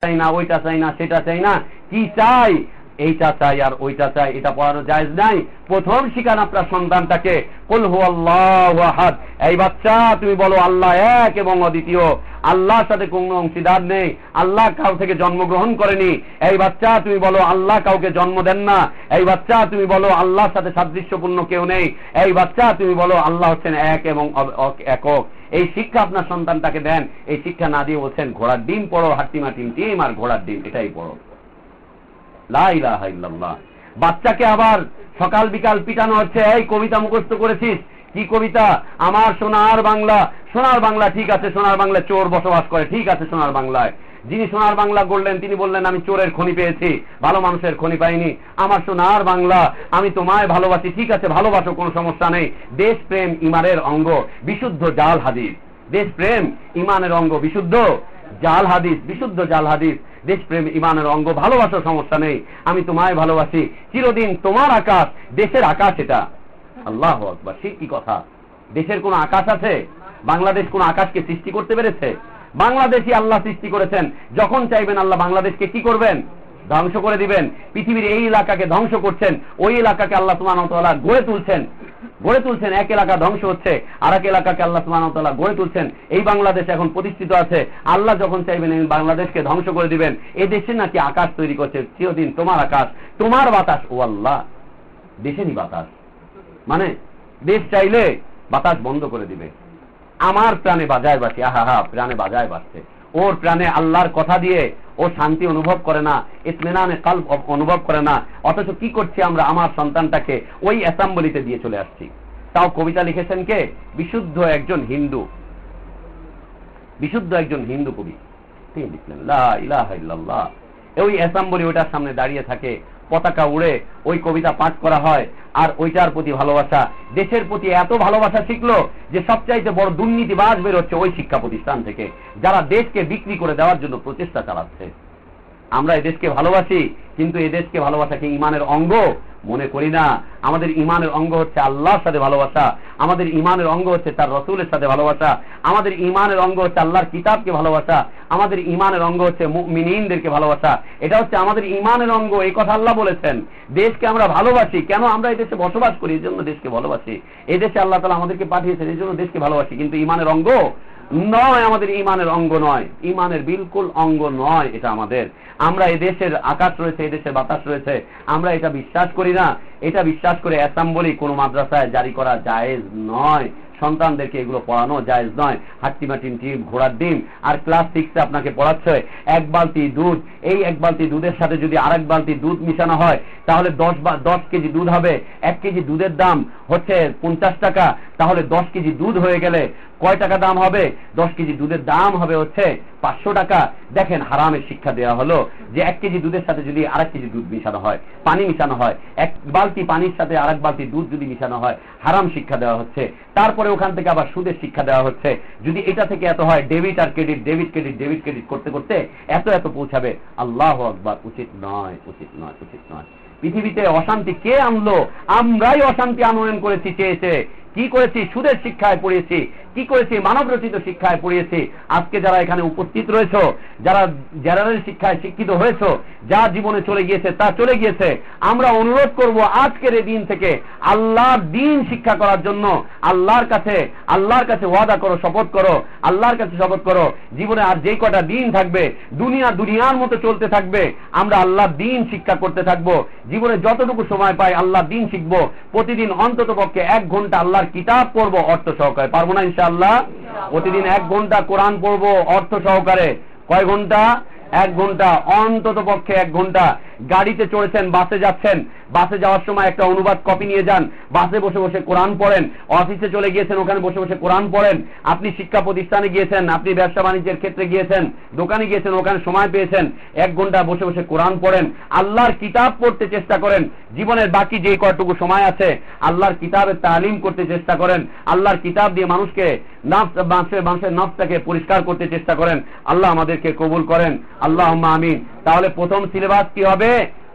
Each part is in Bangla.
চাই না, ওইটা চাই না, সেটা চাই না, কি চাই, এইটা চাই আর ওইটা চাই, এটা পড়ানো জায়েজ নাই। প্রথম শিখান আপনার সন্তানটাকে কুল হুয়াল্লাহু আহাদ, এই বাচ্চা তুমি বলো আল্লাহ এক এবং অদ্বিতীয়, আল্লাহর সাথে কোনো অংশীদার নেই, আল্লাহ কাউ থেকে জন্মগ্রহণ করেনি। এই বাচ্চা তুমি বলো আল্লাহ কাউকে জন্ম দেন না। এই বাচ্চা তুমি বলো আল্লাহর সাথে সাদৃশ্যপূর্ণ কেউ নেই। এই বাচ্চা তুমি বলো আল্লাহ হচ্ছেন এক এবং একক। এই শিক্ষা আপনার সন্তানটাকে দেন। এই শিক্ষা না দিয়ে বলছেন ঘোড়ার ডিম পড়ো, হাট্টিমা টিম টিম আর ঘোড়ার ডিম এটাই পড়ো। লা ইলাহা ইল্লাল্লাহ। বাচ্চাকে আবার সকাল বিকাল পিটানো হচ্ছে, এই কবিতা মুখস্থ করেছিস, কি কবিতা? আমার সোনার বাংলা। সোনার বাংলা ঠিক আছে, সোনার বাংলায় চোর বসবাস করে, ঠিক আছে সোনার বাংলায়। যিনি সোনার বাংলা গড়লেন তিনি বললেন আমি চোরের খনি পেয়েছি, ভালো মানুষের খনি পাইনি। আমার সোনার বাংলা, আমি তোমায় ভালোবাসি, ঠিক আছে ভালোবাসো, কোনো সমস্যা নেই। দেশ প্রেম ইমানের অঙ্গ, বিশুদ্ধ জাল হাদিস। দেশ প্রেম ইমানের অঙ্গ, বিশুদ্ধ জাল হাদিস, বিশুদ্ধ জাল হাদিস। দেশ প্রেম ইমানের অঙ্গ, ভালোবাসো, সমস্যা নেই, আমি তোমায় ভালোবাসি, চিরদিন তোমার আকাশ, দেশের আকাশ এটা। আল্লাহু আকবার, সে কি কথা? দেশের কোন আকাশ আছে? বাংলাদেশ কোন আকাশকে সৃষ্টি করতে পেরেছে? বাংলাদেশই আল্লাহ সৃষ্টি করেছেন। যখন চাইবেন আল্লাহ বাংলাদেশকে কি করবেন? ধ্বংস করে দিবেন। পৃথিবীর এই এলাকাকে ধ্বংস করছেন, ওই এলাকাকে আল্লাহ সুবহানাহু ওয়া তাআলা গড়ে তুলছেন, গড়ে তুলছেন। এক এলাকা ধ্বংস হচ্ছে, আর এক এলাকাকে আল্লাহ সুবহানাহু ওয়া তাআলা গড়ে তুলছেন। এই বাংলাদেশ এখন প্রতিষ্ঠিত আছে, আল্লাহ যখন চাইবেন এই বাংলাদেশকে ধ্বংস করে দিবেন। এই দেশে নাকি আকাশ তৈরি করছে, চিরদিন তোমার আকাশ, তোমার বাতাস। ও আল্লাহ, দেশেরই বাতাস, মানে দেশ চাইলে বাতাস বন্ধ করে দিবে। আমার প্রাণে বাজায় বাজছে, আহা হা, প্রাণে বাজায় বাজছে। ওর প্রাণে আল্লাহর কথা দিয়ে ও শান্তি অনুভব করে না, ইতমিনানে কলব অনুভব করে না। অথচ কি করছি আমরা? আমার সন্তানটাকে ওই অ্যাসেম্বলিতে দিয়ে চলে আসছি। তাও কবিতা লিখেছেন কে? বিশুদ্ধ একজন হিন্দু, বিশুদ্ধ একজন হিন্দু কবি, তিনি লিখলেন লা ইলাহা ইল্লাল্লাহ। ওই অ্যাসেম্বলি ওটার সামনে দাঁড়িয়ে থাকে, পতাকা উড়ে, ওই কবিতা পাঠ করা হয়, আর ওইটার প্রতি ভালোবাসা, দেশের প্রতি এত ভালোবাসা শিখলো যে সবচাইতে বড় দুর্নীতিবাজ বের হচ্ছে ওই শিক্ষা প্রতিষ্ঠান থেকে, যারা দেশকে বিক্রি করে দেওয়ার জন্য প্রচেষ্টা চালাচ্ছে। আমরা এই দেশকে ভালোবাসি, কিন্তু এই দেশকে ভালোবাসাকে ইমানের অঙ্গ মনে করি না। আমাদের ইমানের অঙ্গ হচ্ছে আল্লাহর সাথে ভালোবাসা, আমাদের ইমানের অঙ্গ হচ্ছে তার রসুলের সাথে ভালোবাসা, আমাদের ইমানের অঙ্গ হচ্ছে আল্লাহর কিতাবকে ভালোবাসা, আমাদের ইমানের অঙ্গ হচ্ছে মুমিনদেরকে ভালোবাসা। এটা হচ্ছে আমাদের ইমানের অঙ্গ। এই কথা আল্লাহ বলেছেন। দেশকে আমরা ভালোবাসি কেন? আমরা এই দেশে বসবাস করি, এই জন্য দেশকে ভালোবাসি। এই দেশে আল্লাহ তাআলা আমাদেরকে পাঠিয়েছেন, এই জন্য দেশকে ভালোবাসি। কিন্তু ইমানের অঙ্গ নয়, আমাদের ইমানের অঙ্গ নয়, ইমানের বিলকুল অঙ্গ নয় এটা আমাদের। আমরা এই দেশের আকাশ রয়েছে, এই দেশের বাতাস রয়েছে, আমরা এটা বিশ্বাস করি না। এটা বিশ্বাস করে অ্যাসেম্বলি কোনো মাদ্রাসায় জারি করা জায়েজ নয়। সন্তানদেরকে এগুলো পড়ানো জায়েজ নয়। হাট্টিমা টিম টিম, ঘোড়ার ডিম। আর ক্লাস 6-এ আপনাকে পড়াচ্ছে এক বালতি দুধ, এই এক বালতি দুধের সাথে যদি আরেক বালতি দুধ মিশানো হয় তাহলে 10 কেজি দুধ হবে। 1 কেজি দুধের দাম হচ্ছে 50 টাকা, তাহলে 10 কেজি দুধ হয়ে গেলে কয় টাকা দাম হবে? 10 কেজি দুধের দাম হবে হচ্ছে 500 টাকা। দেখেন হারামের শিক্ষা দেওয়া হলো যে 1 কেজি দুধের সাথে যদি আরেক কেজি দুধ মিশানো হয়, পানি মিশানো হয়, 1 বালতি পানির সাথে আরেক বালতি দুধ যদি মিশানো হয়, হারাম শিক্ষা দেওয়া হচ্ছে। তারপরে ওখান থেকে আবার সুদের শিক্ষা দেওয়া হচ্ছে। যদি এটা থেকে এত হয়, ডেবিট আর credit, debit credit, debit credit করতে করতে এত এত পৌঁছাবে। আল্লাহু আকবার, উচিত নয়, উচিত নয়, উচিত নয়। পৃথিবীতে অশান্তি কে আনলো? আমরাই অশান্তি আনয়ন করেছি চেয়েছে। কি করেছি? সুদের শিক্ষায় পড়িয়েছি। কি করেছি? মানব রচিত শিক্ষায় পড়িয়েছি। আজকে যারা এখানে উপস্থিত রয়েছে, যারা জেনারেল শিক্ষায় শিক্ষিত হয়েছে, যা জীবনে চলে গিয়েছে তা চলে গিয়েছে। আমরা অনুরোধ করব আজকের এই দিন থেকে আল্লাহর দ্বীন শিক্ষা করার জন্য আল্লাহর কাছে ওয়াদা করো, শপথ করো, আল্লাহর কাছে শপথ করো, জীবনে আর যেই কটা দিন থাকবে দুনিয়ার মতো চলতে থাকবে, আমরা আল্লাহর দ্বীন শিক্ষা করতে থাকবো। জীবনে যতটুকু সময় পাই আল্লাহর দ্বীন শিখবো। প্রতিদিন অন্তত পক্ষে 1 ঘন্টা আল্লাহর কিতাব পড়বো অর্থ সহকারে। পারবো না ইনশাআল্লাহ? প্রতিদিন 1 ঘন্টা কোরআন পড়বো অর্থ সহকারে। কয় ঘন্টা? 1 ঘন্টা, অন্তত পক্ষে 1 ঘন্টা। গাড়িতে চড়েছেন, বাসে যাচ্ছেন, বাসে যাওয়ার সময় একটা অনুবাদ কপি নিয়ে যান, বাসে বসে বসে কোরআন পড়েন। অফিসে চলে গিয়েছেন, ওখানে বসে বসে কোরআন পড়েন। আপনি শিক্ষা প্রতিষ্ঠানে গিয়েছেন, আপনি ব্যবসা বাণিজ্যের ক্ষেত্রে গিয়েছেন, দোকানে গিয়েছেন, ওখানে সময় পেয়েছেন, 1 ঘন্টা বসে বসে কোরআন পড়েন। আল্লাহর কিতাব পড়তে চেষ্টা করেন। জীবনের বাকি যে কয়টুকু সময় আছে আল্লাহর কিতাবের তালিম করতে চেষ্টা করেন। আল্লাহর কিতাব দিয়ে মানুষের নফসটাকে পরিষ্কার করতে চেষ্টা করেন। আল্লাহ আমাদেরকে কবুল করেন, আল্লাহুম্মা আমিন। তাহলে প্রথম সিলেবাস কি হবে?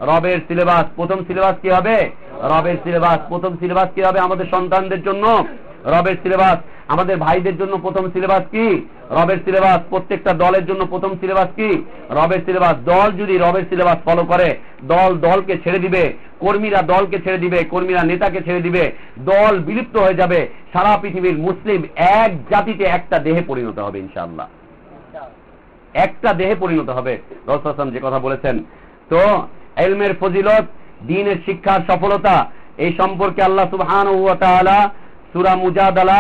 রবের সিলেবাস। প্রথম সিলেবাস কি হবে? রবের সিলেবাস। প্রথম সিলেবাস কি হবে আমাদের সন্তানদের জন্য? রবের সিলেবাস। আমাদের ভাইদের জন্য প্রথম সিলেবাস কি? রবের সিলেবাস। প্রত্যেকটা দলের জন্য প্রথম সিলেবাস কি? রবের সিলেবাস। দল যদি রবের সিলেবাস ফলো করে, দল দলকে ছেড়ে দিবে, কর্মীরা দলকে ছেড়ে দিবে, কর্মীরা নেতাকে ছেড়ে দিবে, দল বিলুপ্ত হয়ে যাবে। সারা পৃথিবীর মুসলিম এক জাতিতে একটা দেহে পরিণত হবে ইনশাআল্লাহ, একটা দেহে পরিণত হবে। রাসূল সাল্লাল্লাহু আলাইহি ওয়াসাল্লাম যে কথা বলেছেন। তো ইলমের ফজিলত, দ্বীনের শিক্ষার সফলতা, এই সম্পর্কে আল্লাহ সুবহানাহু ওয়া তাআলা সূরা মুজাদালা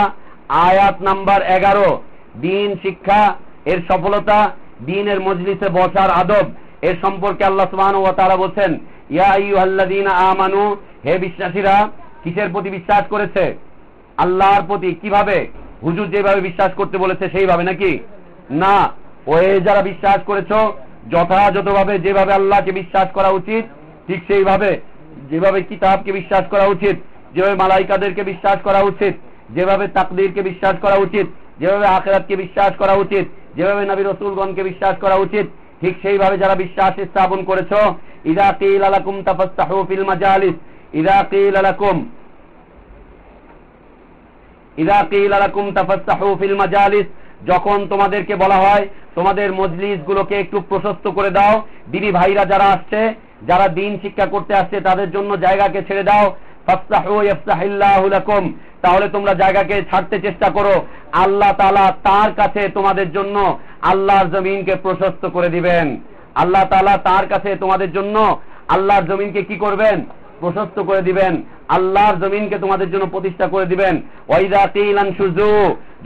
আয়াত নাম্বার 11, দ্বীন শিক্ষা এর সফলতা, দ্বীনের মজলিসে বসার আদব এর সম্পর্কে আল্লাহ সুবহানাহু ওয়া তাআলা বলেন, ইয়া আইয়ুহাল্লাযীনা আমানু, হে বিশ্বাসীরা। কিসের প্রতি বিশ্বাস করেছে? আল্লাহর প্রতি। কিভাবে? হুজুর যেভাবে বিশ্বাস করতে বলেছে সেইভাবে নাকি? না, ওই যারা বিশ্বাস করেছো যথাযথভাবে যেভাবে আল্লাহকে বিশ্বাস করা উচিত ঠিক সেইভাবে, যেভাবে কিতাবকে বিশ্বাস করা উচিত, যেভাবে মালাইকাদেরকে বিশ্বাস করা উচিত, যেভাবে তাকদীরকে বিশ্বাস করা উচিত, যেভাবে আখিরাতকে বিশ্বাস করা উচিত, যেভাবে নবী রাসূলগণকে বিশ্বাস করা উচিত, ঠিক সেইভাবে যারা বিশ্বাস স্থাপন করেছো। ইযা কিলা লাকুম তাফাসসাহু ফিল মাজালিস, ইযা কিলা লাকুম তাফাসসাহু ফিল মাজালিস, যখন তোমাদেরকে বলা হয় তোমাদের মজলিস গুলোকে একটু প্রশস্ত করে দাও, দিনী ভাইরা যারা আসছে, যারা দ্বীন শিক্ষা করতে আসছে তাদের জন্য জায়গাকে ছেড়ে দাও। ফাসসাহু ইয়াফসাহিল্লাহু লাকুম, তাহলে তোমরা জায়গাকে ছাড়তে চেষ্টা করো, আল্লাহ তাআলা তার কাছে তোমাদের জন্য আল্লাহর জমিনকে প্রশস্ত করে দিবেন। আল্লাহ তাআলা তার কাছে তোমাদের জন্য আল্লাহর জমিনকে কি করবেন? প্রশস্ত করে দিবেন। আল্লাহর জমিনকে তোমাদের জন্য প্রতিষ্ঠা করে দিবেন। ওয়াইদা কিলান শুজু,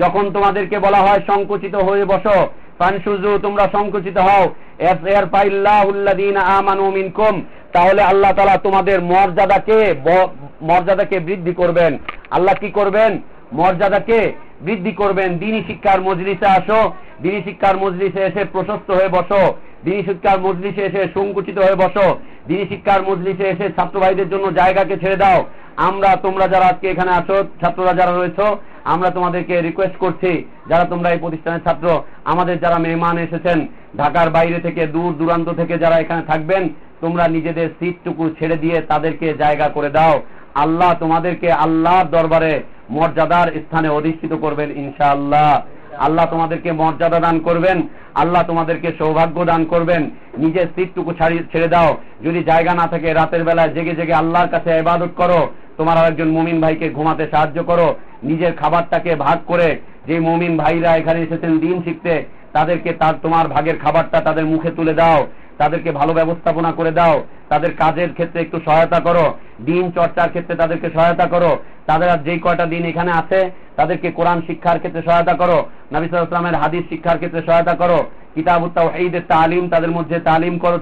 যখন তোমাদেরকে বলা হয় সংকুচিত হয়ে বসো, ফানশুজু, তোমরা সংকুচিত হও। ইয়ারফাইল্লাহুল্লাযীনা আমানু মিনকুম, তাহলে আল্লাহ তাআলা তোমাদের মর্যাদাকে বৃদ্ধি করবেন। আল্লাহ কি করবেন? মর্যাদাকে বৃদ্ধি করবেন। দ্বীনি শিক্ষার মজলিসে আসো, দ্বীনি শিক্ষার মজলিসে এসে প্রশস্ত হয়ে বসো, দ্বীনি শিক্ষার মজলিসে এসে সংকুচিত হয়ে বসো, দ্বীনি শিক্ষার মজলিসে এসে ছাত্র ভাইদের জন্য জায়গাকে ছেড়ে দাও। তোমরা যারা আজকে এখানে আছো, ছাত্ররা যারা রয়েছো, আমরা তোমাদেরকে রিকোয়েস্ট করছি, যারা তোমরা এই প্রতিষ্ঠানের ছাত্র, আমাদের যারা মেহমান এসেছেন ঢাকার বাইরে থেকে, দূর দূরান্ত থেকে যারা এখানে থাকবেন, তোমরা নিজেদের সিটটুকু ছেড়ে দিয়ে তাদেরকে জায়গা করে দাও। আল্লাহ তোমাদেরকে আল্লাহর দরবারে মর্যাদার স্থানে অধিষ্ঠিত করবেন ইনশাআল্লাহ। আল্লাহ তোমাদেরকে মর্যাদা দান করবেন, আল্লাহ তোমাদেরকে সৌভাগ্য দান করবেন। নিজের সিটটুকু ছেড়ে দাও। যদি জায়গা না থাকে, রাতের বেলায় জেগে জেগে আল্লাহর কাছে ইবাদত করো। তোমার আরেকজন মুমিন ভাইকে ঘুমাতে সাহায্য করো। নিজের খাবারটাকে ভাগ করে, যে মুমিন ভাইরা এখানে এসেছেন দ্বীন শিখতে, তাদেরকে তোমার ভাগের খাবারটা তাদের মুখে তুলে দাও, তাদেরকে ভালো ব্যবস্থাপনা করে দাও, তাদের কাজের ক্ষেত্রে একটু সহায়তা করো, দ্বীন চর্চার ক্ষেত্রে তাদেরকে সহায়তা করো। তাদের যেই কয়টা দিন এখানে আছে তাদেরকে কোরআন শিক্ষার ক্ষেত্রে সহায়তা করো, নবী সাল্লাল্লাহু আলাইহি ওয়াসাল্লামের হাদিস শিক্ষার ক্ষেত্রে সহায়তা করো, কিতাবুত তাওহীদের তালিম তাদের মধ্যে তালিম করো,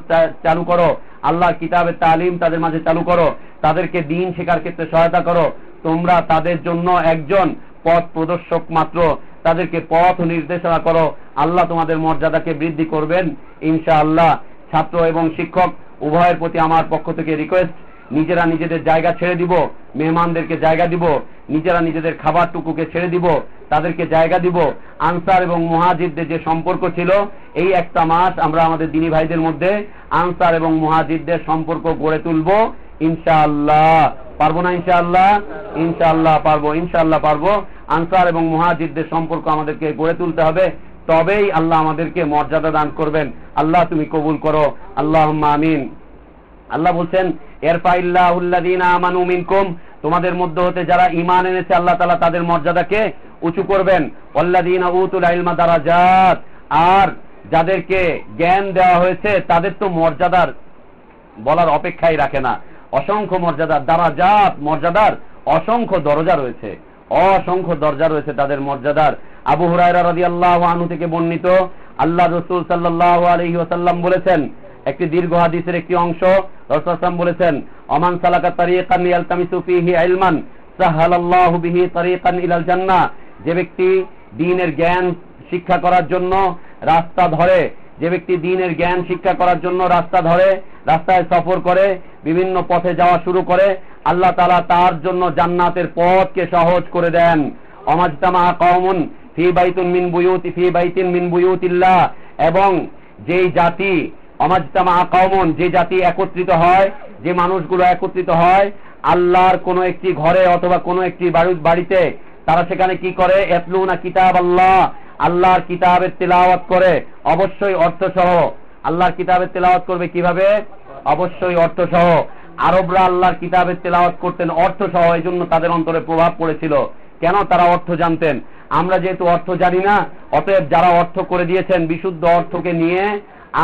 চালু করো, আল্লাহর কিতাবের তালিম তাদের মাঝে চালু করো, তাদেরকে দ্বীন শেখার ক্ষেত্রে সহায়তা করো। তোমরা তাদের জন্য একজন পথ প্রদর্শক মাত্র, তাদেরকে পথ নির্দেশনা করো। আল্লাহ তোমাদের মর্যাদাকে বৃদ্ধি করবেন ইনশাআল্লাহ। ছাত্র এবং শিক্ষক উভয়ের প্রতি আমার পক্ষ থেকে রিকোয়েস্ট, নিজেরা নিজেদের জায়গা ছেড়ে দিব, মেহমানদেরকে জায়গা দিব, নিজেরা নিজেদের খাবারটুকুকে ছেড়ে দিব, তাদেরকে জায়গা দিব। আনসার এবং মুহাজিরদের যে সম্পর্ক ছিল, এই একটা মাস আমরা আমাদের দ্বীনি ভাইদের মধ্যে আনসার এবং মুহাজিরদের সম্পর্ক গড়ে তুলব ইনশাআল্লাহ। পারবো না ইনশাআল্লাহ? ইনশাআল্লাহ পারবো, ইনশাআল্লাহ পারবো। আনসার এবং মুহাজিরদের সম্পর্ক আমাদেরকে গড়ে তুলতে হবে, তবেই আল্লাহ আমাদেরকে মর্যাদা দান করবেন। আল্লাহ তুমি কবুল করো, আল্লাহুম্মা আমিন। আল্লাহ বলছেন, ইয়ারফাইল্লাহুল্লাযীনা আমানু মিনকুম, তোমাদের মধ্যে হতে যারা ঈমান এনেছে আল্লাহ তাআলা তাদের মর্যাদাকে উঁচু করবেন। ওয়াল্লাযীনা উতুল ইলমা দারাজাত, আর যাদেরকে জ্ঞান দেওয়া হয়েছে তাদের তো মর্যাদার বলার অপেক্ষাই রাখে না। অসংখ্য মর্যাদার দারাজাত, মর্যাদার অসংখ্য দরজা রয়েছে, অসংখ্য দরজা রয়েছে তাদের মর্যাদার। আবু হুরায়রা রাদিয়াল্লাহু আনহু থেকে বর্ণিত, আল্লাহ রাসূল সাল্লাল্লাহু আলাইহি ওয়াসাল্লাম বলেছেন, একটি দীর্ঘ হাদিসের একটি অংশ, রাসূল সাল্লাল্লাহু আলাইহি ওয়াসাল্লাম বলেছেন, ওমান সালাকা তারিকান ইয়ালতামিসু ফীহি ইলমান সাহালাল্লাহু বিহি তারিকান ইলাল জান্নাহ, যে ব্যক্তি দ্বীনের জ্ঞান শিক্ষা করার জন্য রাস্তা ধরে, যে ব্যক্তি দ্বীনের জ্ঞান শিক্ষা করার জন্য রাস্তা ধরে, রাস্তায় সফর করে, বিভিন্ন পথে যাওয়া শুরু করে, আল্লাহ তাআলা তার জন্য জান্নাতের পথকে সহজ করে দেন। অমাজতামা কওমুন ফি বাইতিন মিন বুয়ুতিল্লাহ, এবং যেই জাতি, অমাজতামা কওমুন, যে জাতি একত্রিত হয়, যে মানুষগুলো একত্রিত হয় আল্লাহর কোনো একটি ঘরে অথবা কোনো একটি বাড়িতে, তারা সেখানে কি করে? ইয়াতলুনা কিতাব আল্লাহ, আল্লাহর কিতাবের তিলাওয়াত করে, অবশ্যই অর্থ সহ। আল্লাহর কিতাবের তিলাওয়াত করবে কিভাবে? অবশ্যই অর্থ সহ। আরবরা আল্লাহর কিতাবের তিলাওয়াত করতেন অর্থ সহ, এই জন্য তাদের অন্তরে প্রভাব পড়েছিল। কেন? তারা অর্থ জানতেন। আমরা যেহেতু অর্থ জানি না, অতএব যারা অর্থ করে দিয়েছেন বিশুদ্ধ অর্থকে নিয়ে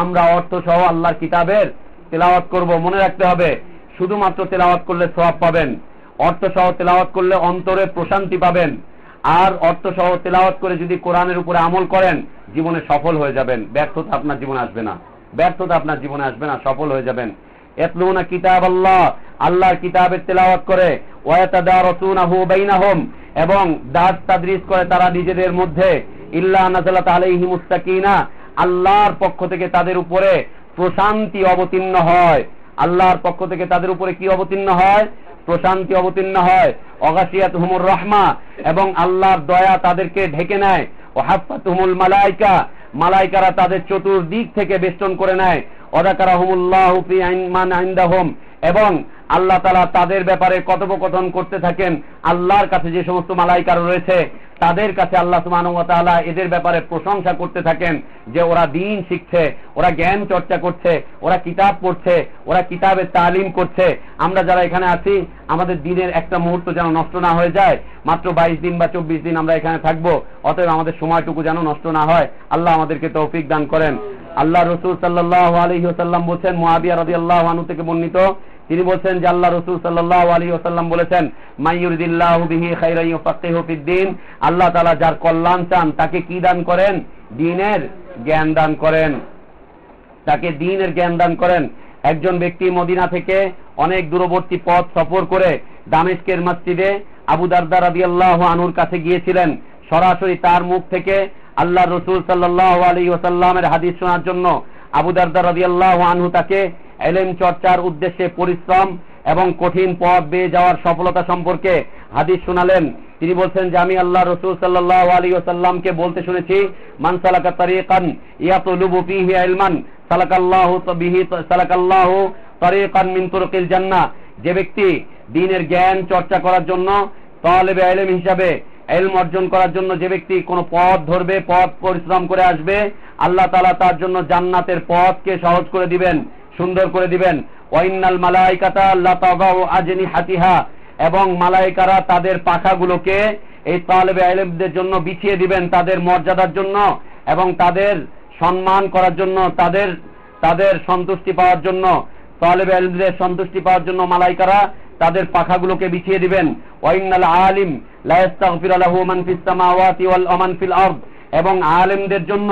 আমরা অর্থ সহ আল্লাহর কিতাবের তিলাওয়াত করব। মনে রাখতে হবে, শুধুমাত্র তিলাওয়াত করলে সওয়াব পাবেন, অর্থ সহ তিলাওয়াত করলে অন্তরে প্রশান্তি পাবেন। আর অর্থ সহ তিলাওয়াত করে যদি কোরআনের উপরে আমল করেন জীবনে সফল হয়ে যাবেন, ব্যর্থতা আপনার জীবনে আসবে না, ব্যর্থতা আপনার জীবনে আসবে না, সফল হয়ে যাবেন। ইয়াতলুনা কিতাব আল্লাহ, আল্লাহর কিতাবের তিলাওয়াত করে, ওয়া ইয়াতাদারাসুনাহু বাইনাহুম, এবং দার্স তাদরিস করে তারা নিজেদের মধ্যে, ইল্লা নাযালাত আলাইহিমুস সাকিনা, আল্লাহর পক্ষ থেকে তাদের উপরে প্রশান্তি অবতীর্ণ হয়। আল্লাহর পক্ষ থেকে তাদের উপরে কি অবতীর্ণ হয়? প্রশান্তি অবতীর্ণ হয়। অগাশিয়াতুহুমুর রাহমা, এবং আল্লাহর দয়া তাদেরকে ঢেকে নেয়। ও হাফাতুহুমুল মালাইকা, মালাইকারা তাদের চতুর্দিক থেকে বেষ্টন করে নেয়। ওয়াযাকারাহুমুল্লাহু ফি মান ইনদাহুম, এবং আল্লাহ তাআলা তাদের ব্যাপারে কথোপকথন করতে থাকেন। আল্লাহর কাছে যে সমস্ত মালাইকারা রয়েছে তাদের কাছে আল্লাহ সুবহানাহু ওয়া তাআলা এদের ব্যাপারে প্রশংসা করতে থাকেন যে ওরা দ্বীন শিখছে, ওরা জ্ঞান চর্চা করছে, ওরা কিতাব পড়ছে, ওরা কিতাবের তালিম করছে। আমরা যারা এখানে আছি আমাদের দিনের একটা মুহূর্ত যেন নষ্ট না হয়ে যায়। মাত্র 22 দিন বা 24 দিন আমরা এখানে থাকবো, অতএব আমাদের সময়টুকু যেন নষ্ট না হয়। আল্লাহ আমাদেরকে তৌফিক দান করেন। আল্লাহ রাসূল সাল্লাল্লাহু আলাইহি ওয়াসাল্লাম বলেছেন, মুআবিয়া রাদিয়াল্লাহু আনহু থেকে বর্ণিত, তিনি বলছেন যে আল্লাহ রাসূল সাল্লাল্লাহু আলাইহি ওয়াসাল্লাম বলেছেন, মাইয়ুরিদিল্লাহু বিহি খায়রান ইউফাক্কিহু ফিদ্দীন, আল্লাহ তাআলা যার কল্যাণ চান তাকে কি দান করেন? দ্বীনের জ্ঞান দান করেন, তাকে দ্বীনের জ্ঞান দান করেন। একজন ব্যক্তি মদিনা থেকে অনেক দূরবর্তী পথ সফর করে দামেস্কের মসজিদে আবু দারদা রাদিয়াল্লাহু আনহুর কাছে গিয়েছিলেন, সরাসরি তার মুখ থেকে আল্লাহ রাসূল সাল্লাল্লাহু আলাইহি ওয়াসাল্লামের হাদিস শোনার জন্য। আবু দারদা রাদিয়াল্লাহু আনহু তাকে ইলম চর্চার উদ্দেশ্যে পরিশ্রম এবং কঠিন পথ বেয়ে যাওয়ার সফলতা সম্পর্কে হাদিস শোনালেন। তিনি বলছেন যে আমি আল্লাহ রাসূল সাল্লাল্লাহু আলাইহি ওয়াসাল্লামকে বলতে শুনেছি, মান সালাকা তারিকান ইয়াতুলুবু ফীহি ইলমান সালাকাল্লাহু তারিকান মিন তুরুকিল জান্নাহ, যে ব্যক্তি দ্বীনের জ্ঞান চর্চা করার জন্য, তালেবে ইলম হিসাবে ইলম অর্জন করার জন্য যে ব্যক্তি কোনো পথ ধরবে, পথ পরিশ্রম করে আসবে, আল্লাহ তাআলা তার জন্য জান্নাতের পথকে সহজ করে দিবেন, সুন্দর করে দিবেন। ওয়া ইন্নাল মালাইকাতা লা তাগাউ আজনিহাতিহা, এবং মালাইকারা তাদের পাখাগুলোকে এই তালেবে ইলমদের জন্য বিছিয়ে দিবেন, তাদের মর্যাদার জন্য এবং তাদের সম্মান করার জন্য, তাদের সন্তুষ্টি পাওয়ার জন্য, তালেবে ইলমদের সন্তুষ্টি পাওয়ার জন্য মালাইকারা তাদের পাখাগুলোকে বিছিয়ে দিবেন। ওয়া ইন্নাল আলিম লা ইস্তাগফিরু লাহু মান ফিস সামাওয়াতি ওয়াল মান ফিল আরদ, এবং আলেমদের জন্য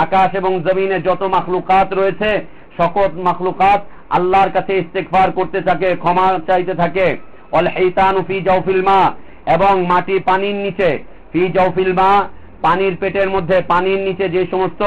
আকাশ এবং জমিনে যত মাখলুকাত রয়েছে সকল মাখলুকাত আল্লাহর কাছে ইস্তিগফার করতে থাকে, ক্ষমা চাইতে থাকে। ওয়াল হাইতানু ফি জাওফিল মা, এবং মাটি পানির নিচে, ফি জাওফিল মা পানির পেটের মধ্যে, পানির নিচে যে সমস্ত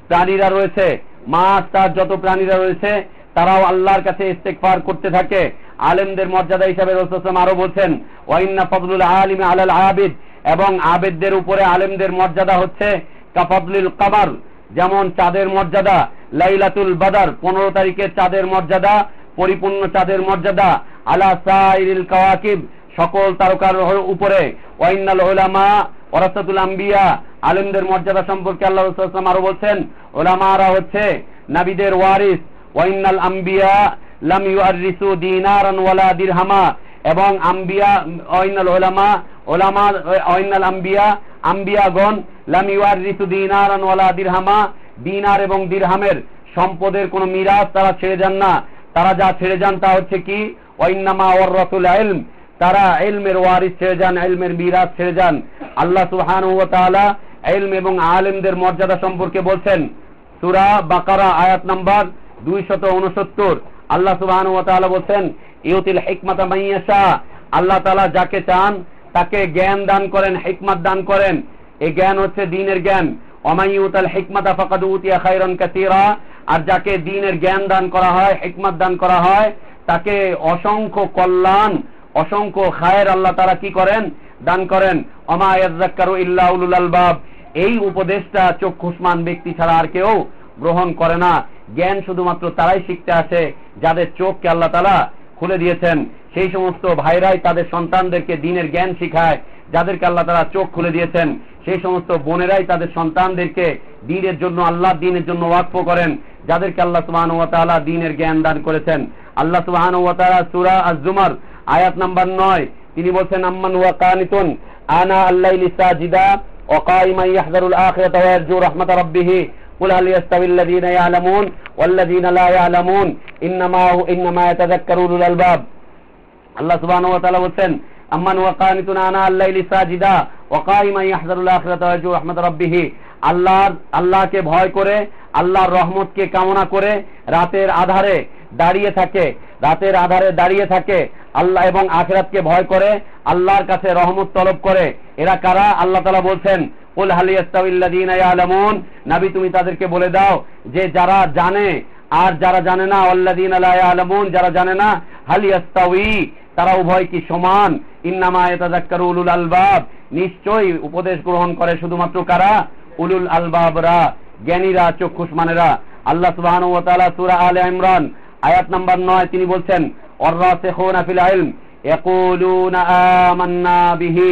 প্রাণীরা রয়েছে, মাছ তার যত প্রাণীরা রয়েছে তারাও আল্লাহর কাছে ইস্তিগফার করতে থাকে। আলেমদের মর্যাদা হিসাবে রাসূল সাল্লাল্লাহু আলাইহি ওয়াসাল্লাম আরো বলছেন, ওয়া ইন্না ফাদলুল আলিমি আলাল আবিদ, এবং আবেদদের উপরে আলেমদের মর্যাদা হচ্ছে কাফাদলিল কমর, যেমন চাঁদের মর্যাদা, লাইলাতুল বদর 15 তারিখের চাঁদের মর্যাদা, পরিপূর্ণ চাঁদের মর্যাদা, আলা সাইরিল কাওয়াকিব সকল তারকার উপরে। ওয়া ইন্নাল উলামা ওয়ারাসাতুল আম্বিয়া, আলেমদের মর্যাদা সম্পর্কে আল্লাহ রাসূল সাল্লাল্লাহু আলাইহি ওয়াসাল্লাম আরো বলছেন, উলামারা হচ্ছে নবীদের ওয়ারিস। ওয়া ইন্নাল আম্বিয়া লাম ইউআররিসু দিনারান ওয়ালা দিরহামা, এবং আম্বিয়া ওয়াইনাল উলামা, উলামা ওয়াইনাল আম্বিয়া, আম্বিয়াগণ লাম ইউআররিসু দিনারান ওয়ালা দিরহামা, দিনার এবং দিরহামের সম্পদের কোনো মিরাস তারা ছেড়ে যান না। তারা যা ছেড়ে যান তা হচ্ছে কি? ওয়াইন্নামা ওয়ারাসুল ইলম, তারা ইলমের ওয়ারিস ছেড়ে যান, ইলমের মিরাস ছেড়ে যান। আল্লাহ সুবহানাহু ওয়া তাআলা ইলম এবং আলেমদের মর্যাদা সম্পর্কে বলছেন সূরা বাকারা আয়াত নাম্বার 269। আল্লাহ সুবহানাহু ওয়া তাআলা বলছেন, ইউতিল হিকমাতা মান ইয়াশা, আল্লাহ তাআলা যাকে চান তাকে জ্ঞান দান করেন, হিকমত দান করেন। এই জ্ঞান হচ্ছে দ্বীনের জ্ঞান। ওয়ামান ইউতাল হিকমাতা ফাকাদ উতিয়া খায়রান কাসীরা, আর যাকে দ্বীনের জ্ঞান দান করা হয়, হিকমত দান করা হয়, তাকে অসংখ্য কল্যাণ, অসংখ্য খায়ের আল্লাহ তাআলা কি করেন? দান করেন। ওমা ইয়াযাক্কারু ইল্লা উলুল আলবাব, এই উপদেশটা চক্ষুষ্মান ব্যক্তি ছাড়া আর কেউ গ্রহণ করে না। জ্ঞান শুধুমাত্র তারাই শিখতে আসে যাদের চোখকে আল্লাহ তাআলা খুলে দিয়েছেন। সেই সমস্ত ভাইরাই তাদের সন্তানদেরকে দ্বীনের জ্ঞান শিখায়, যাদেরকে আল্লাহ তাআলা চোখ খুলে দিয়েছেন, সেই সমস্ত বোনেরাই তাদের সন্তানদেরকে দ্বীনের জন্য, আল্লাহর দ্বীনের জন্য ওয়াকফ করেন, যাদেরকে আল্লাহ সুবহানাহু ওয়া তাআলা দ্বীনের জ্ঞান দান করেছেন। আল্লাহ সুবহানাহু ওয়া তাআলা সূরা আজ-জুমার আয়াত নাম্বার 9 তিনি বলেন, আম্মান ওয়া কানিতুন আনা আল-লাইলি সাজিদা ওয়া কাইমান ইয়াহযারুল আখিরাতা ওয়া ইয়ারজু রাহমাতা রাব্বিহি কুল হাল ইয়াস্তাবিল্লাযীনা ইয়ালামুন ওয়াল্লাযীনা লা ইয়ালামুন ইন্নামা ইয়াতাযাক্কারু উলুল আলবাব। আল্লাহ সুবহানাহু ওয়া তাআলা বলেন, আম্মান ওয়া কানিতুন আনা আল-লাইলি সাজিদা ওয়া কাইমান ইয়াহযারুল আখিরাতা ওয়া ইয়ারজু রাহমাতা রাব্বিহি, আল্লাহকে ভয় করে, আল্লাহর রহমতকে কামনা করে রাতের আধারে দাঁড়িয়ে থাকে আল্লাহ, এবং আখিরাতকে ভয় করে, আল্লাহর কাছে রহমত তলব করে। এরা কারা? আল্লাহ তাআলা বলছেন, কুল হাল ইয়াস্তাবিল্লাযীনা ইয়ালামুন, নবী তুমি তাদেরকে বলে দাও যে যারা জানে আর যারা জানে না, ওয়াল্লাযীনা লা ইয়ালামুন, যারা জানে না, হাল ইয়াস্তাওয়ি, তারা উভয় কি সমান? ইন্নামা ইয়াতাযাক্কারু উলুল আলবাব, নিশ্চয়ই উপদেশ গ্রহণ করে শুধুমাত্র কারা? উলুল আলবাবরা, জ্ঞানীরা, চক্ষুষ্মানেরা। আল্লাহ সুবহানাহু ওয়া তাআলা সূরা আলে ইমরান আয়াত নাম্বার 9 তিনি বলছেন, ওয়ার-রাসিখুনা ফিল ইলম ইয়াকুলুনা আমান্না বিহি,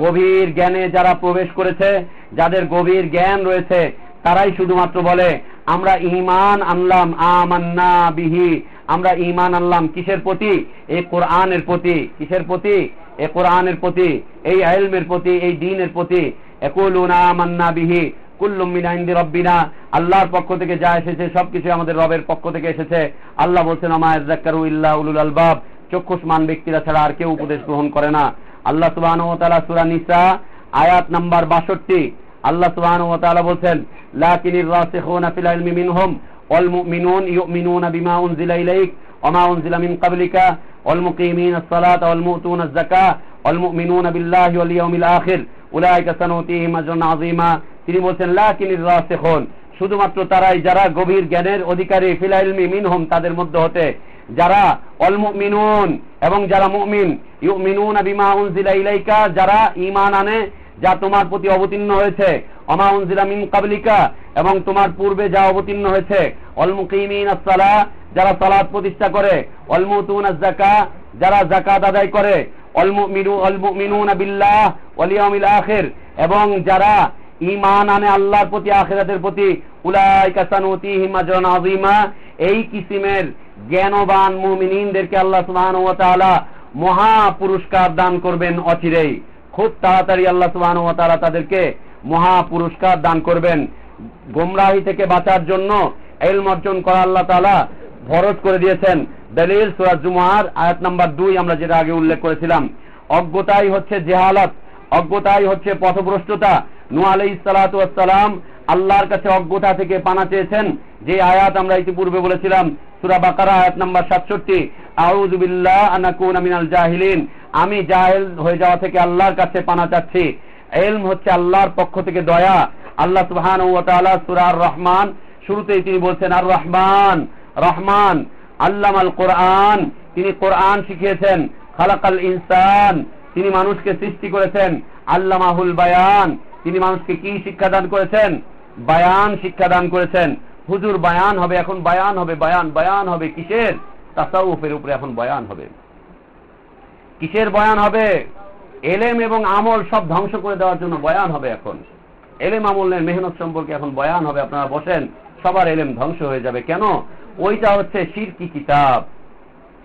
গভীর জ্ঞানে যারা প্রবেশ করেছে, যাদের গভীর জ্ঞান রয়েছে, তারাই শুধুমাত্র বলে আমরা ঈমান আনলাম, আমান্না বিহি, আমরা ঈমান আনলাম। কিসের প্রতি? এই কোরআনের প্রতি। কিসের প্রতি? এই কোরআনের প্রতি, এই ইলমের প্রতি, এই দ্বীনের প্রতি। ইয়াকুলুনা আমান্না বিহি কুল্লুম মিন ইনদি রাব্বিনা, আল্লাহর পক্ষ থেকে যা এসেছে সবকিছু আমাদের রবের পক্ষ থেকে এসেছে। আল্লাহ বলছেন, আমা ইয়াযাক্কারু ইল্লা উলুল আলবাব, চক্ষুষ্মান ব্যক্তিরা ছাড়া আর কেউ উপদেশ গ্রহণ করে না। আল্লাহ সুবহানাহু ওয়া তাআলা সূরা নিসা আয়াত নাম্বার 62 আল্লাহ সুবহানাহু ওয়া তাআলা বলছেন, লাকিনির রাসিখুনা ফিল ইলমি মিনহুম ওয়াল মুমিনুন ইউমিনুনা বিমা উনজিলা ইলাইক ওয়া মা উনজিলা মিন ক্বাবলিকা ওয়াল মুকিমিনাস সালাতা ওয়াল মুতুনাজ যাকাত ওয়াল মুমিনুনা বিল্লাহি ওয়াল ইয়াউমিল আখির উলাইকা সানুতিহিম আজরান আযীমা। তিনি বলছেন, লাকিনির রাসিখুন, শুধুমাত্র তারাই যারা গভীর জ্ঞানের অধিকারী, ফিল ইলমি মিনহুম, তাদের মধ্যে হতে, যারা অল মুমিনুন, এবং যারা মুমিন, ইউমিনুনা বিমা উনজিলা ইলাইকা, যারা ঈমান আনে যা তোমার প্রতি অবতীর্ণ হয়েছে, ওমা উনজিলা মিন ক্বাবলিকা, এবং তোমার পূর্বে যা অবতীর্ণ হয়েছে, ওয়াল মুকিমিনাস সালাহ, যারা সালাত প্রতিষ্ঠা করে, ওয়াল মুতুনাজ যাকাত, যারা যাকাত আদায় করে, ওয়াল মুমিনুনা বিল্লাহ ওয়াল ইয়াউমিল আখির, এবং যারা ঈমান আনে আল্লাহর প্রতি, আখিরাতের প্রতি, উলাইকা সানুতিহিম আজরান আযীমা, এই কিসিমের জ্ঞানবান মুমিনিনদেরকে আল্লাহ সুবহানাহু ওয়া তাআলা মহা পুরস্কার দান করবেন অচিরেই। খুব তাড়াতাড়ি আল্লাহ সুবহানাহু ওয়া তাআলা তাদেরকে মহা পুরস্কার দান করবেন। গোমরাহি থেকে বাঁচার জন্য ইলম অর্জন করা আল্লাহ তাআলা ফরজ করে দিয়েছেন। দলিল সূরা জুমআর আয়াত নাম্বার 2 আমরা যেটা আগে উল্লেখ করেছিলাম। অজ্ঞতাই হচ্ছে জেহালাত, অজ্ঞতাই হচ্ছে পথভ্রষ্টতা। নূহ আলাইহিস সালাতু ওয়াস সালাম আল্লাহর কাছে অজ্ঞতা থেকে পানা চেয়েছেন, যে আয়াত আমরা ইতিপূর্বে বলেছিলাম, সূরা বাকারা আয়াত নাম্বার 67, আউযু বিল্লাহি আন আকুনা মিনাল জাহিলিন, আমি জাহেল হয়ে যাওয়া থেকে আল্লাহর কাছে পানা চাচ্ছি। ইলম হচ্ছে আল্লাহর পক্ষ থেকে দয়া। আল্লাহ সুবহানাহু ওয়া তাআলা সূরা আর-রহমান শুরুতেই তিনি বলছেন, আর রহমান, রহমান আল্লামাল কোরআন, তিনি কোরআন শিখিয়েছেন। খালাকাল ইনসান, তিনি মানুষকে সৃষ্টি করেছেন। আল্লামাহুল বায়ান, তিনি মানুষকে কি শিক্ষা দান করেছেন? বায়ান শিক্ষা দান করেছেন। হুজুর বায়ান হবে, এখন বায়ান হবে, বায়ান হবে কিসের? তাসাউফের উপরে এখন বয়ান হবে। কিসের বয়ান হবে? এলেম এবং আমল সব ধ্বংস করে দেওয়ার জন্য বয়ান হবে। এখন এলেম আমলের মেহনত সম্পর্কে এখন বয়ান হবে। আপনারা বসেন, সবার এলেম ধ্বংস হয়ে যাবে। কেন? ওইটা হচ্ছে শিরকি কিতাব,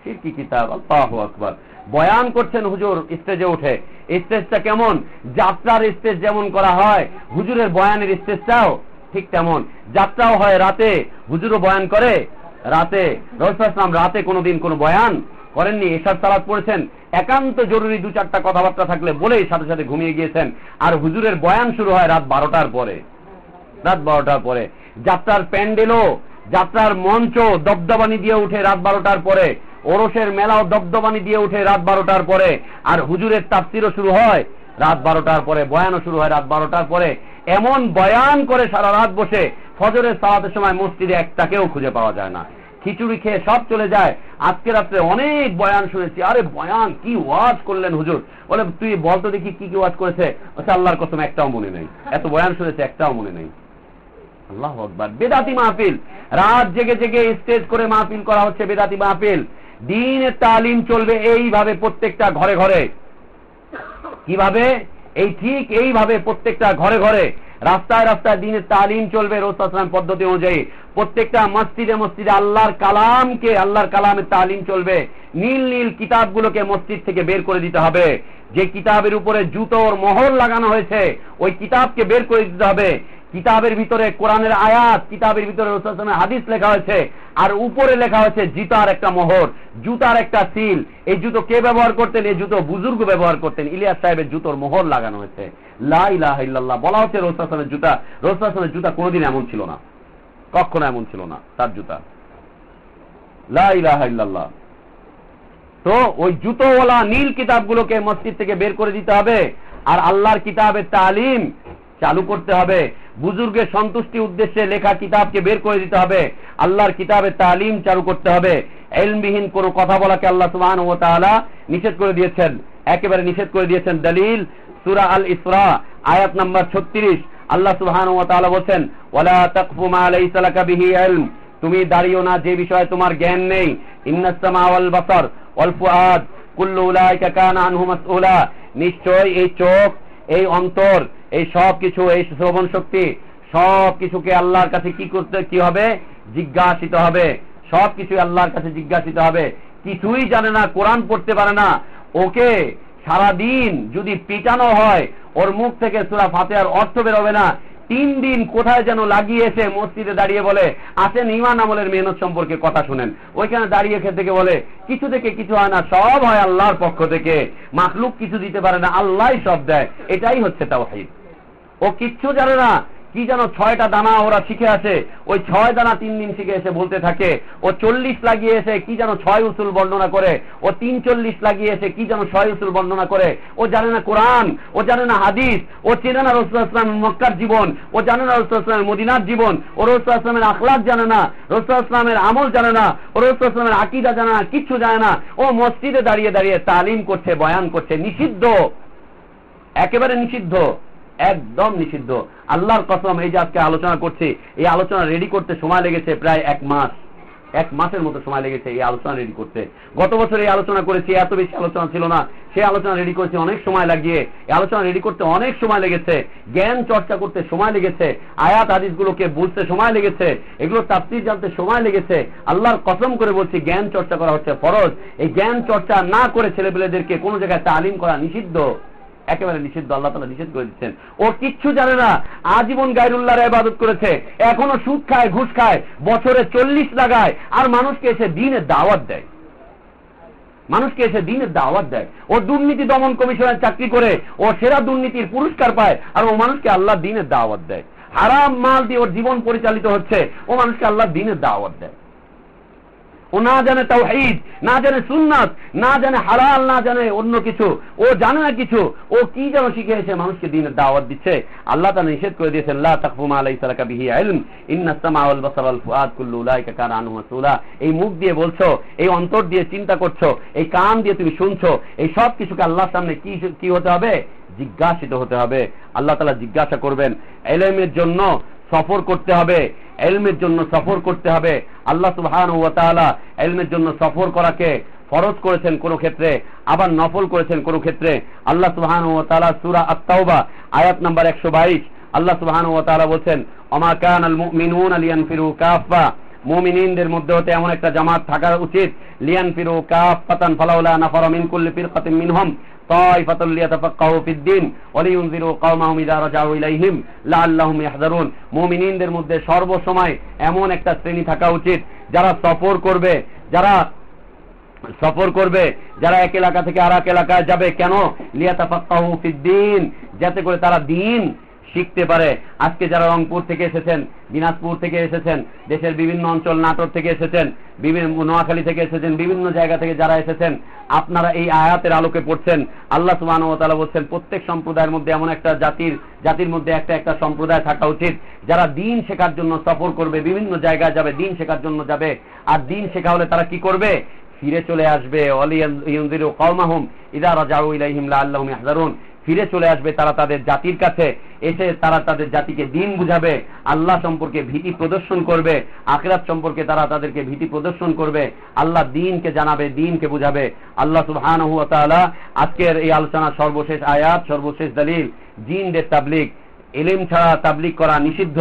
শিরকি কিতাব। আল্লাহু আকবার। বয়ান করছেন হুজুর স্টেজে উঠে। স্টেজটা কেমন? যাত্রার স্টেজ যেমন করা হয়, হুজুরের বয়ানের স্টেজটাও ঠিক তেমন। যাত্রাও হয় রাতে, হুজুরও বয়ান করে রাতে। রাসূল সাল্লাল্লাহু আলাইহি ওয়াসাল্লাম রাতে কোনোদিন কোনো বয়ান করেননি। এশার সালাত পড়েছেন, একান্ত জরুরি 2-4টা কথাবার্তা থাকলে বলেই সাথে সাথে ঘুমিয়ে গিয়েছেন। আর হুজুরের বয়ান শুরু হয় রাত 12টার পরে, রাত 12টার পরে। যাত্রার প্যান্ডেলও, যাত্রার মঞ্চ দবদবানি দিয়ে উঠে রাত 12টার পরে। ওরসের মেলাও দবদবানি দিয়ে উঠে রাত 12টার পরে। আর হুজুরের তাফসীরও শুরু হয় রাত 12টার পরে, বয়ানও শুরু হয় রাত 12টার পরে। এমন বয়ান করে সারা রাত বসে, ফজরের সালাতের সময় মসজিদে একটাকেও খুঁজে পাওয়া যায় না। খিচুড়ি খেয়ে সব চলে যায়। আজকে রাত্রে অনেক বয়ান শুনেছি। আরে বয়ান কি ওয়াজ করলেন হুজুর? বলে তুই বলতো দেখি কি কি ওয়াজ করেছে। আচ্ছা, আল্লাহর কসম একটাও মনে নেই। এত বয়ান শুনেছে, একটাও মনে নেই। আল্লাহু আকবার। বেদাতি মাহফিল, রাত জেগে জেগে স্টেজ করে মাহফিল করা হচ্ছে, বেদাতি মাহফিল। দ্বীনের তালিম চলবে এইভাবে প্রত্যেকটা ঘরে ঘরে। কিভাবে? ঠিক এইভাবে প্রত্যেকটা ঘরে ঘরে, রাস্তায় রাস্তায় দ্বীনের তালিম চলবে রাসূল সাল্লাল্লাহু আলাইহি ওয়াসাল্লাম পদ্ধতি অনুযায়ী। প্রত্যেকটা মসজিদে মসজিদে আল্লাহর কালামের তালিম চলবে। নীল নীল কিতাবগুলোকে মসজিদ থেকে বের করে দিতে হবে। যে কিতাবের উপরে জুতোর মোহর লাগানো হয়েছে ওই কিতাবকে বের করে দিতে হবে। কিতাবের ভিতরে কোরআনের আয়াত, কিতাবের ভিতরে রাসূল সাল্লাল্লাহু আলাইহি ওয়াসাল্লামের হাদিস লেখা হয়েছে, আর উপরে লেখা হয়েছে জুতার একটা মোহর, জুতার একটা সিল। এই জুতো কে ব্যবহার করতেন? এই জুতো বুজুর্গ ব্যবহার করতেন। ইলিয়াস সাহেবের জুতোর মোহর লাগানো হয়েছে। লা ইলাহা ইল্লাল্লাহ বলা হচ্ছে রাসূল সাল্লাল্লাহু আলাইহি ওয়াসাল্লামের জুতা। রাসূল সাল্লাল্লাহু আলাইহি ওয়াসাল্লামের জুতা কোনোদিন এমন ছিল না, কখনো এমন ছিল না তার জুতা। লা ইলাহা ইল্লাল্লাহ। তো ওই জুতোওয়ালা নীল কিতাবগুলোকে মসজিদ থেকে বের করে দিতে হবে, আর আল্লাহর কিতাবের তালিম চালু করতে হবে। বুজুর্গের সন্তুষ্টি উদ্দেশ্যে লেখা কিতাবকে বের করে দিতে হবে, আল্লাহর কিতাবের তালিম চালু করতে হবে। ইলমবিহীন কোনো কথা বলাকে আল্লাহ সুবহানাহু ওয়া তাআলা নিষেধ করে দিয়েছেন, একেবারে নিষেধ করে দিয়েছেন। দলিল সূরা আল ইসরা আয়াত নাম্বার 36, আল্লাহ সুবহানাহু ওয়া তাআলা বলেন, ওয়ালা তাকফু মা লাইসা লাকা বিহি ইলম, তুমি দাঁড়িও না যে বিষয়ে তোমার জ্ঞান নেই। ইন্নাস সামা ওয়াল বাসার ওয়াল ফুআদ কুল্লু উলাইকা কানা আনহু মাসউলা, নিশ্চয় এই চোখ, এই অন্তর, এই সব কিছু, এই শ্রবণ শক্তি, সব কিছুকে আল্লাহর কাছে কি হবে? জিজ্ঞাসিত হবে। সব কিছু আল্লাহর কাছে জিজ্ঞাসিত হবে। কিছুই জানে না, কোরআন পড়তে পারে না, ওকে সারাদিন যদি পিটানো হয় ওর মুখ থেকে সূরা ফাতিহার অর্থ বের হবে না। 3 দিন কোথায় যেন লাগিয়েছে, মসজিদে দাঁড়িয়ে বলে আসেন ঈমান আমলের মেহনত সম্পর্কে কথা শুনেন। ওইখানে দাঁড়িয়ে থেকে বলে কিছু থেকে কিছু হয় না, সব হয় আল্লাহর পক্ষ থেকে, মাখলুক কিছু দিতে পারে না, আল্লাহই সব দেয়। এটাই হচ্ছে তাওহীদ। ও কিচ্ছু জানে না, কি যেন 6টা দানা ওরা শিখে আসে, ওই 6 দানা 3 দিন শিখে এসে বলতে থাকে। ও 40 লাগিয়ে এসে কি যেন 6 উসুল বর্ণনা করে, ও 340 লাগিয়ে এসে কি যেন 6 উসুল বর্ণনা করে। ও জানে না কোরআন, ও জানে না হাদিস, ও চেনে না রাসূল সাল্লাল্লাহু আলাইহি ওয়াসাল্লামের মক্কার জীবন, ও জানে না রাসূল সাল্লাল্লাহু আলাইহি ওয়াসাল্লামের মদিনার জীবন, ও রাসূল সাল্লাল্লাহু আলাইহি ওয়াসাল্লামের আখলাক জানে না, রাসূল সাল্লাল্লাহু আলাইহি ওয়াসাল্লামের আমল জানে না, ও রাসূল সাল্লাল্লাহু আলাইহি ওয়াসাল্লামের আকীদা জানে না, কিচ্ছু জানে না। ও মসজিদে দাঁড়িয়ে দাঁড়িয়ে তালিম করছে, বয়ান করছে। নিষিদ্ধ, একেবারে নিষিদ্ধ, একদম নিষিদ্ধ। আল্লাহর কসম, এই যে আজকে আলোচনা করছি, এই আলোচনা রেডি করতে সময় লেগেছে প্রায় 1 মাস, 1 মাসের মতো সময় লেগেছে এই আলোচনা রেডি করতে। গত বছর এই আলোচনা করেছি, এত বেশি আলোচনা ছিল না, সেই আলোচনা রেডি করেছি অনেক সময় লাগিয়ে। এই আলোচনা রেডি করতে অনেক সময় লেগেছে, জ্ঞান চর্চা করতে সময় লেগেছে, আয়াত হাদিসগুলোকে বুঝতে সময় লেগেছে, এগুলো তাফসীর জানতে সময় লেগেছে। আল্লাহর কসম করে বলছি, জ্ঞান চর্চা করা হচ্ছে ফরজ। এই জ্ঞান চর্চা না করে ছেলেপেলেদেরকে কোনো জায়গায় তালিম করা নিষিদ্ধ, একেবারে নিষিদ্ধ। আল্লাহ তাআলা নিষেধ করে দিচ্ছেন। ও কিচ্ছু জানে না, আজীবন গায়রুল্লাহর ইবাদত করেছে, এখনো সুদ খায়, ঘুষ খায়, বছরে 40 লাগায়, আর মানুষকে এসে দ্বীনের দাওয়াত দেয়, মানুষকে এসে দ্বীনের দাওয়াত দেয়। ও দুর্নীতি দমন কমিশনের চাকরি করে, ও সেরা দুর্নীতির পুরস্কার পায়, আর ও মানুষকে আল্লাহর দ্বীনের দাওয়াত দেয়। হারাম মাল দিয়ে ওর জীবন পরিচালিত হচ্ছে, ও মানুষকে আল্লাহর দ্বীনের দাওয়াত দেয়। ও না জানে তাওহীদ, না জানে সুন্নাত, না জানে হালাল, না জানে অন্য কিছু, ও জানে না কিছু। ও কি যেন শিখে এসে মানুষকে দ্বীনের দাওয়াত দিচ্ছে। আল্লাহ তাআলা নিষেধ করে দিয়েছেন, লা তাকফু মা লাইসা লাকা বিহি ইলম ইন্নাস সামা ওয়াল বাসার ওয়াল ফুআদ কুল্লু উলাইকা কানা আনহু মাসউলা। এই মুখ দিয়ে বলছো, এই অন্তর দিয়ে চিন্তা করছো, এই কান দিয়ে তুমি শুনছো, এই সব কিছুকে আল্লাহর সামনে কি হতে হবে? জিজ্ঞাসিত হতে হবে। আল্লাহ তাআলা জিজ্ঞাসা করবেন। ইলমের জন্য সফর করতে হবে, ইলমের জন্য সফর করতে হবে। আল্লাহ সুবহানাহু ওয়া তাআলা ইলমের জন্য সফর করাকে ফরজ করেছেন কোন ক্ষেত্রে, আবার নফল করেছেন কোন ক্ষেত্রে। আল্লাহ সুবহানাহু ওয়া তাআলা সূরা আত-তাওবা আয়াত নাম্বার 122 আল্লাহ সুবহানাহু ওয়া তাআলা বলেন, ওমা কানাল মুমিনুনা লিয়ানফিরু কাফা, মুমিনদের মধ্যে হতে এমন একটা জামাত থাকা উচিত, লিয়ানফিরু কাফাতান ফালাউলা নাফারা মিন কুল্লি ফিরকাতিন মিনহুম তাইফাতুল লিয়াতাফাক্কাহু ফিদ-দীন ওয়া লিয়ুনযিরু কওমাহুম ইযা রাজাউ ইলাইহিম লাআল্লাহুম ইয়াহযারুন। মুমিনদের মধ্যে সর্বসময় এমন একটা শ্রেণী থাকা উচিত যারা সফর করবে, যারা এক এলাকা থেকে আরেক এলাকায় যাবে। কেন? লিয়াতাফাক্কাহু ফিদ-দীন, যাতে করে তারা দ্বীন শিখতে পারে। আজকে যারা রংপুর থেকে এসেছেন, দিনাজপুর থেকে এসেছেন, দেশের বিভিন্ন অঞ্চল, নাটোর থেকে এসেছেন, বিভিন্ন নোয়াখালী থেকে এসেছেন, বিভিন্ন জায়গা থেকে যারা এসেছেন, আপনারা এই আয়াতের আলোকে পড়ছেন। আল্লাহ সুবহানাহু ওয়া তাআলা বলছেন, প্রত্যেক সম্প্রদায়ের মধ্যে এমন একটা জাতির মধ্যে একটা সম্প্রদায় থাকা উচিত যারা দ্বীন শেখার জন্য সফর করবে, বিভিন্ন জায়গায় যাবে, দ্বীন শেখার জন্য যাবে। আর দ্বীন শেখা হলে তারা কি করবে? ফিরে চলে আসবে। ওয়ালিয়ানযিরু কওমাহুম ইযা রাজাউ ইলাইহিম লাআল্লাহুম ইয়াহযারুন। ফিরে চলে আসবে তারা তাদের জাতির কাছে, এসে তারা তাদের জাতিকে দিন বুঝাবে, আল্লাহ সম্পর্কে ভীতি প্রদর্শন করবে, আখিরাত সম্পর্কে তারা তাদেরকে ভীতি প্রদর্শন করবে, আল্লাহ দ্বীনকে জানাবে, দ্বীনকে বুঝাবে। আল্লাহ সুবহানাহু ওয়া তাআলা আজকের এই আলোচনার সর্বশেষ আয়াত, সর্বশেষ দলিল, জিনদের তাবলীগ। ইলম ছাড়া তাবলীগ করা নিষিদ্ধ।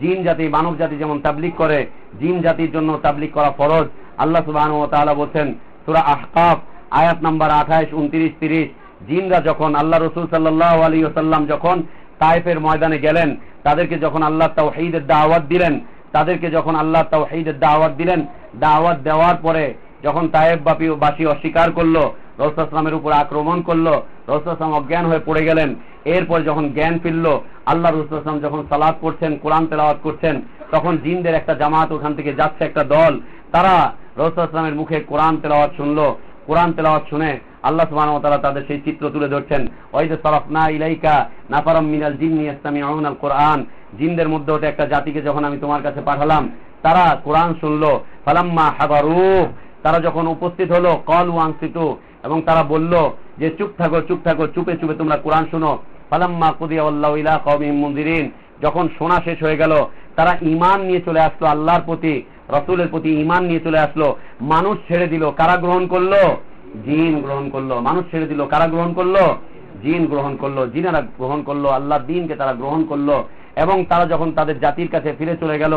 জিন জাতি, মানব জাতি যেমন তাবলীগ করে, জিন জাতির জন্য তাবলীগ করা ফরজ। আল্লাহ সুবহানাহু ওয়া তাআলা বলেন সূরা আহকাফ আয়াত নাম্বার 28, 29, 30, জিনরা যখন আল্লাহ রাসূল সাল্লাল্লাহু আলাইহি ওয়াসাল্লাম যখন তায়েফের ময়দানে গেলেন, তাদেরকে যখন আল্লাহ তাওহীদের দাওয়াত দিলেন, দাওয়াত দেওয়ার পরে যখন তায়েফ বাসী অস্বীকার করলো, রাসূল সাল্লাল্লাহু আলাইহি ওয়াসাল্লামের উপর আক্রমণ করলো, রাসূল সাল্লাল্লাহু আলাইহি ওয়াসাল্লাম অজ্ঞান হয়ে পড়ে গেলেন। এরপর যখন জ্ঞান ফিরল, আল্লাহ রাসূল সাল্লাল্লাহু আলাইহি ওয়াসাল্লাম যখন সালাত করছেন, কোরআন তেলাওয়াত করছেন, তখন জিনদের একটা জামাত ওখান থেকে যাচ্ছে, একটা দল, তারা রাসূল সাল্লাল্লাহু আলাইহি ওয়াসাল্লামের মুখে কোরআন তেলাওয়াত শুনলো। কোরআন তেলাওয়াত শুনে আল্লাহ সুবহানাহু ওয়া তাআলা তাদের সেই চিত্র তুলে ধরছেন। ওয়াইযা সারাফনা ইলাইকা নাফারাম মিনাল জিন্নি ইয়াসতামিউনাল কোরআন, জিনদের মধ্যে হতে একটা জাতিকে যখন আমি তোমার কাছে পাঠালাম, তারা কোরআন শুনলো। ফালাম্মা হাদারু, তারা যখন উপস্থিত হলো, ক্বালু আনসিতু, এবং তারা বলল যে চুপ থাকো, চুপ থাকো, চুপে চুপে তোমরা কোরআন শুনো। ফালাম্মা কুদিয়া ওয়াল্লাহু ইলা কওমিহিম মুনজিরিন, যখন শোনা শেষ হয়ে গেল, তারা ঈমান নিয়ে চলে আসলো, আল্লাহর প্রতি, রাসূলের প্রতি ঈমান নিয়ে চলে আসলো। মানুষ ছেড়ে দিল, কারা গ্রহণ করলো? জিন গ্রহণ করলো। মানুষ ছেড়ে দিল, কারা গ্রহণ করলো? জিন গ্রহণ করলো। জিনেরা গ্রহণ করলো, আল্লাহর দ্বীনকে তারা গ্রহণ করলো। এবং তারা যখন তাদের জাতির কাছে ফিরে চলে গেল,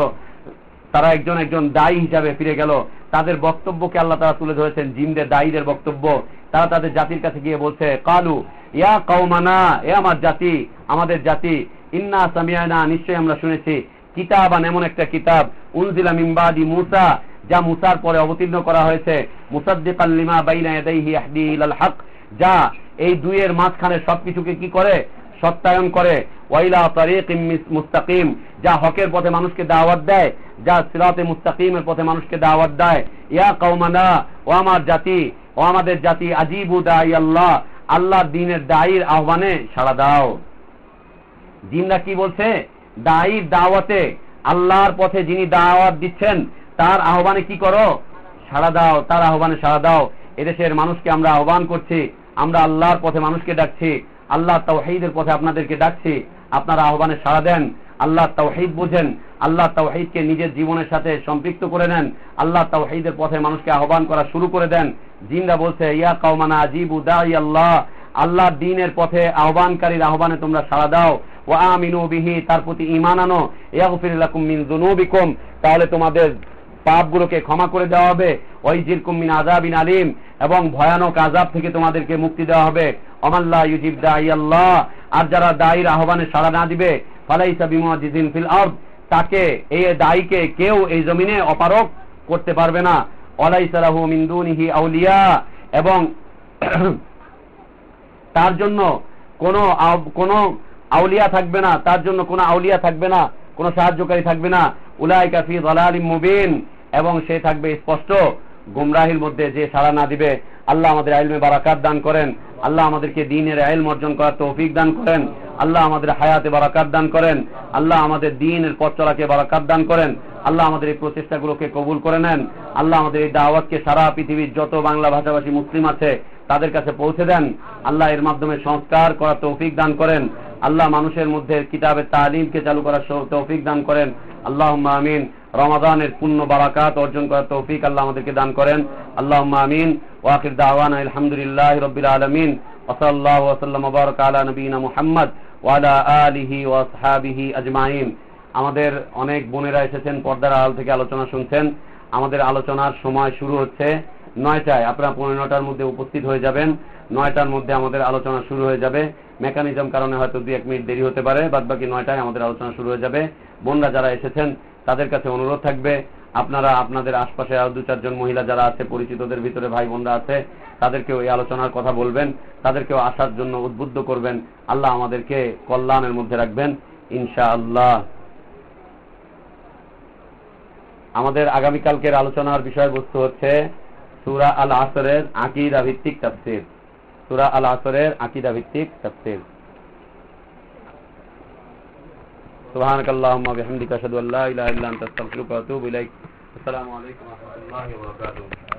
তারা একজন একজন দায়ী হিসাবে ফিরে গেল। তাদের বক্তব্যকে আল্লাহ তাআলা তুলে ধরেছেন, জিনদের দায়ীদের বক্তব্য। তারা তাদের জাতির কাছে গিয়ে বলছে, কালু ইয়া কওমানা, এ আমার জাতি, আমাদের জাতি, ইন্না সামিআনা, নিশ্চয়ই আমরা শুনেছি, কিতাবান, এমন একটা কিতাব, উনজিলা মিন বাদি মূসা, যা মুসার পরে অবতীর্ণ করা হয়েছে, মুসাদ্দিকাল লিমা বাইনা ইয়াদাইহি ইয়াহদি ইলাল হক, যা এই দুইয়ের মাঝখানে সবকিছুকে কি করে? সত্যায়ন করে। ওয়াইলা তারিকিম মুস্তাকিম, যা হকের পথে মানুষকে দাওয়াত দেয়, যা সিরাতে মুস্তাকিমের পথে মানুষকে দাওয়াত দেয়। ইয়া কওমানা, ও আমার জাতি, ও আমাদের জাতি, আজিবু দাঈ আল্লাহ, আল্লাহর দ্বীনের দায়ীর আহ্বানে সাড়া দাও। জিনরা কি বলছে? দায়ীর দাওয়াতে, আল্লাহর পথে যিনি দাওয়াত দিচ্ছেন তার আহ্বানে কি করো? সাড়া দাও, তার আহ্বানে সাড়া দাও। এদেশের মানুষকে আমরা আহ্বান করছি, আমরা আল্লাহর পথে মানুষকে ডাকছি, আল্লাহ তাওহীদের পথে আপনাদেরকে ডাকছি, আপনারা আহ্বানে সাড়া দেন। আল্লাহ তাওহীদ বুঝেন, আল্লাহ তাওহীদকে নিজের জীবনের সাথে সম্পৃক্ত করে নেন, আল্লাহ তাওহীদের পথে মানুষকে আহ্বান করা শুরু করে দেন। জিনরা বলছে, ইয়া কওমানা আজিবু দাঈ আল্লাহ, আল্লাহর দ্বীনের পথে আহ্বানকারীর আহ্বানে তোমরা সাড়া দাও। ওয়া আমিনু বিহি, তার প্রতি ঈমান আনো। ইয়াগফির লাকুম মিন যুনুবিকুম, তাহলে তোমাদের পাপগুলোকে ক্ষমা করে দেওয়া হবে। ওয়াইজিরকুম মিন আযাবিন আলীম, এবং ভয়ানক আযাব থেকে তোমাদেরকে মুক্তি দেওয়া হবে। ওমাল্লা ইউজিব দাঈ আল্লাহ, আর যারা দায়ীর আহ্বানে সাড়া না দিবে, ফালাইসা বিমুআজিজিন ফিল আরদ, তাকে, এই দায়ীকে কেউ এই জমিনে অপারগ করতে পারবে না। ওয়ালাইসা লাহু মিন দুনিহি আউলিয়া, এবং তার জন্য কোনো আউলিয়া থাকবে না, তার জন্য কোনো আউলিয়া থাকবে না, কোনো সাহায্যকারী থাকবে না। উলাইকা ফি যালালিম মুবিন, এবং সে থাকবে স্পষ্ট গুমরাহির মধ্যে, যে সাড়া না দিবে। আল্লাহ আমাদের ইলমে বারাকাত দান করেন, আল্লাহ আমাদেরকে দ্বীনের ইলম অর্জন করার তৌফিক দান করেন, আল্লাহ আমাদের হায়াতে বারাকাত দান করেন, আল্লাহ আমাদের দ্বীনের পথ চলাকে বারাকাত দান করেন, আল্লাহ আমাদের এই প্রচেষ্টাগুলোকে কবুল করে নেন, আল্লাহ আমাদের এই দাওয়াতকে সারা পৃথিবীর যত বাংলা ভাষাভাষী মুসলিম আছে তাদের কাছে পৌঁছে দেন। আল্লাহ এর মাধ্যমে সংস্কার করার তৌফিক দান করেন, আল্লাহ মানুষের মধ্যে কিতাবের তালিমকে চালু করার তৌফিক দান করেন। আল্লাহুম্মা আমিন। রমাদানের পূর্ণ বারাকাত অর্জন করার তৌফিক আল্লাহ আমাদেরকে দান করেন। আল্লাহুম্মা আমিন। ওয়া আখির দাওয়ানা আলহামদুলিল্লাহি রাব্বিল আলামিন। ওয়া সাল্লাল্লাহু ওয়া সাল্লাম ওয়া বারাকা আলা নবিয়িনা মুহাম্মদ ওয়া আলা আলিহি ওয়া আসহাবিহি আজমাইন। আমাদের অনেক বোনেরা এসেছেন, পর্দার আড়াল থেকে আলোচনা শুনছেন। আমাদের আলোচনার সময় শুরু হচ্ছে 9টায়, আপনারা 9:15টার মধ্যে উপস্থিত হয়ে যাবেন। 9টার মধ্যে আমাদের আলোচনা শুরু হয়ে যাবে। মেকানিজম কারণে হয়তো 2-1 মিনিট দেরি হতে পারে, বাদবাকি 9টায় আমাদের আলোচনা শুরু হয়ে যাবে। বোনরা যারা এসেছেন তাদের কাছে অনুরোধ থাকবে, আপনারা আপনাদের আশপাশে আরো 2-4 জন মহিলা যারা আছে, পরিচিতদের ভিতরে ভাই বোনরা আছে, তাদেরকেও এই আলোচনার কথা বলবেন, তাদেরকেও আসার জন্য উদ্বুদ্ধ করবেন। আল্লাহ আমাদেরকে কল্যাণের মধ্যে রাখবেন ইনশাআল্লাহ। আমাদের আগামীকালকের আলোচনার বিষয়বস্তু হচ্ছে সূরা আল আসরের আকীদা ভিত্তিক তাফসীর। সূরা আল আসরের আকীদা ভিত্তিক তাফসীর। সুবহানাকাল্লাহুম্মা ওয়া বিহামদিকা আশহাদু আল্লা ইলাহা ইল্লা আনতা আস্তাগফিরুকা ওয়া আতুবু ইলাইক। আসসালামু আলাইকুম ওয়া রাহমাতুল্লাহি ওয়া বারাকাতুহু।